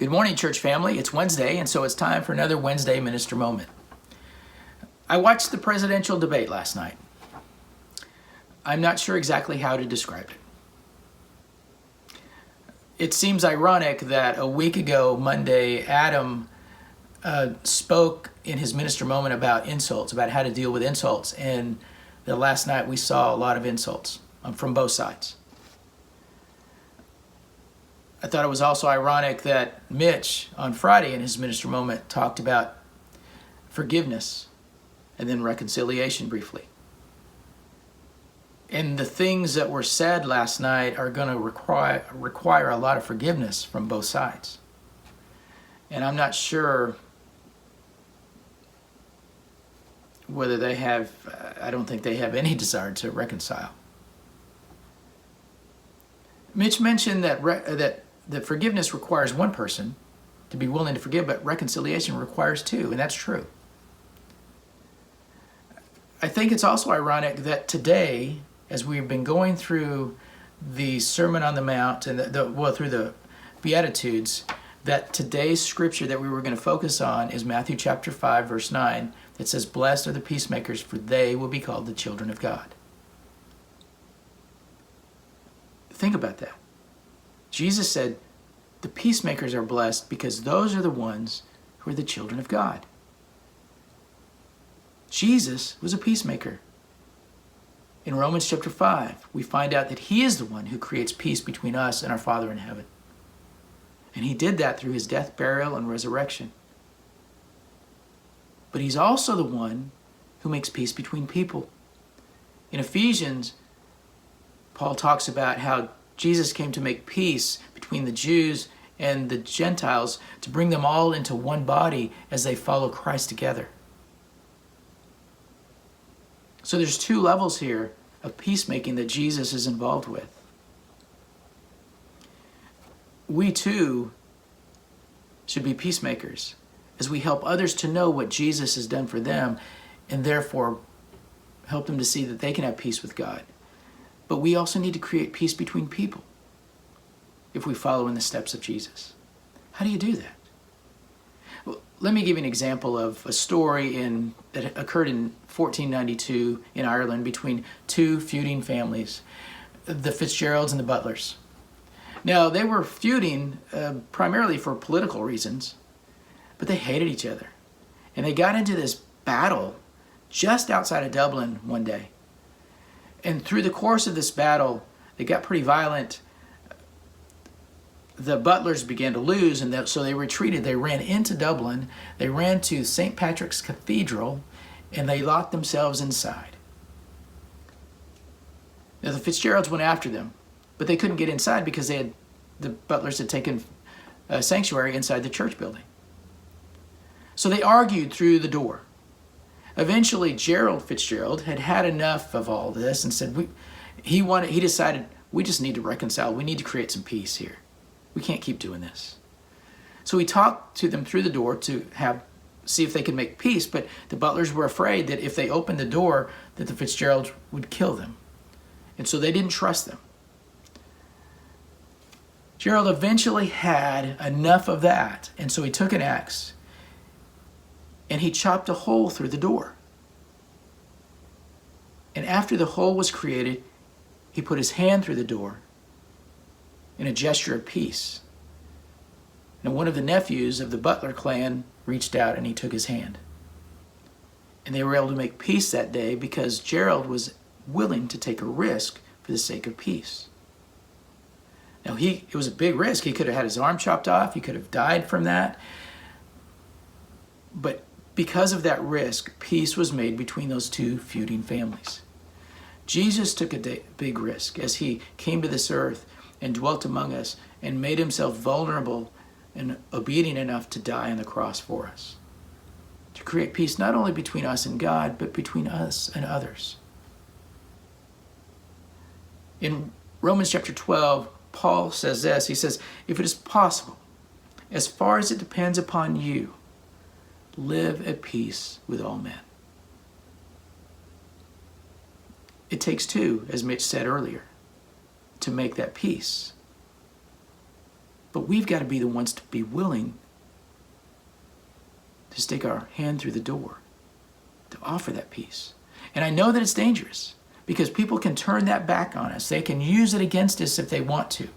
Good morning, church family. It's Wednesday, and so it's time for another Wednesday Minister Moment. I watched the presidential debate last night. I'm not sure exactly how to describe it. It seems ironic that a week ago, Monday, Adam spoke in his minister moment about insults, about how to deal with insults, and that last night we saw a lot of insults from both sides. I thought it was also ironic that Mitch on Friday in his minister moment talked about forgiveness and then reconciliation briefly. And the things that were said last night are going to require a lot of forgiveness from both sides. And I'm not sure whether they have, I don't think they have any desire to reconcile. Mitch mentioned that forgiveness requires one person to be willing to forgive, but reconciliation requires two, and that's true. I think it's also ironic that today, as we've been going through the Sermon on the Mount and through the Beatitudes, that today's scripture that we were going to focus on is Matthew chapter 5, verse 9. It says, "Blessed are the peacemakers, for they will be called the children of God." Think about that. Jesus said, the peacemakers are blessed because those are the ones who are the children of God. Jesus was a peacemaker. In Romans chapter 5, we find out that he is the one who creates peace between us and our Father in heaven. And he did that through his death, burial, and resurrection. But he's also the one who makes peace between people. In Ephesians, Paul talks about how Jesus came to make peace between the Jews and the Gentiles, to bring them all into one body as they follow Christ together. So there's two levels here of peacemaking that Jesus is involved with. We too should be peacemakers as we help others to know what Jesus has done for them, and therefore help them to see that they can have peace with God. But we also need to create peace between people if we follow in the steps of Jesus. How do you do that? Well, let me give you an example of a story that occurred in 1492 in Ireland between two feuding families, the Fitzgeralds and the Butlers. Now, they were feuding primarily for political reasons, but they hated each other. And they got into this battle just outside of Dublin one day. And through the course of this battle, it got pretty violent. The Butlers began to lose, and so they retreated. They ran into Dublin. They ran to St. Patrick's Cathedral, and they locked themselves inside. Now, the Fitzgeralds went after them, but they couldn't get inside because the Butlers had taken a sanctuary inside the church building. So they argued through the door. Eventually, Gerald Fitzgerald had had enough of all this and said, he decided, we just need to reconcile. We need to create some peace here. We can't keep doing this. So he talked to them through the door to see if they could make peace, but the Butlers were afraid that if they opened the door, that the Fitzgeralds would kill them. And so they didn't trust them. Gerald eventually had enough of that, and so he took an axe and he chopped a hole through the door. And after the hole was created, he put his hand through the door in a gesture of peace. And one of the nephews of the Butler clan reached out and he took his hand. And they were able to make peace that day because Gerald was willing to take a risk for the sake of peace. Now, it was a big risk. He could have had his arm chopped off. He could have died from that. But because of that risk, peace was made between those two feuding families. Jesus took a big risk as he came to this earth and dwelt among us and made himself vulnerable and obedient enough to die on the cross for us, to create peace not only between us and God, but between us and others. In Romans chapter 12, Paul says this. He says, if it is possible, as far as it depends upon you, live at peace with all men. It takes two, as Mitch said earlier, to make that peace. But we've got to be the ones to be willing to stick our hand through the door, to offer that peace. And I know that it's dangerous because people can turn that back on us. They can use it against us if they want to.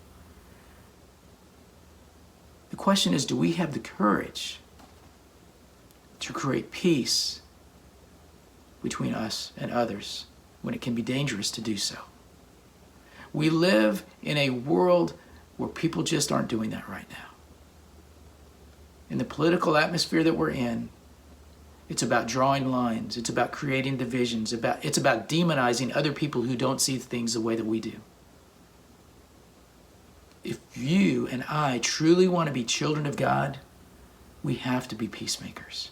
The question is, do we have the courage to create peace between us and others when it can be dangerous to do so? We live in a world where people just aren't doing that right now. In the political atmosphere that we're in, it's about drawing lines. It's about creating divisions. It's about demonizing other people who don't see things the way that we do. If you and I truly want to be children of God, we have to be peacemakers.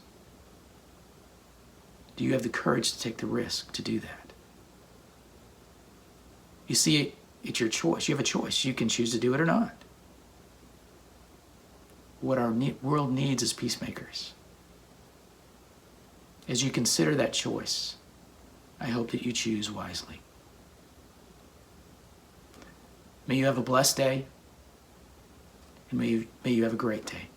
Do you have the courage to take the risk to do that? You see, it's your choice. You have a choice. You can choose to do it or not. What our world needs is peacemakers. As you consider that choice, I hope that you choose wisely. May you have a blessed day, and may you have a great day.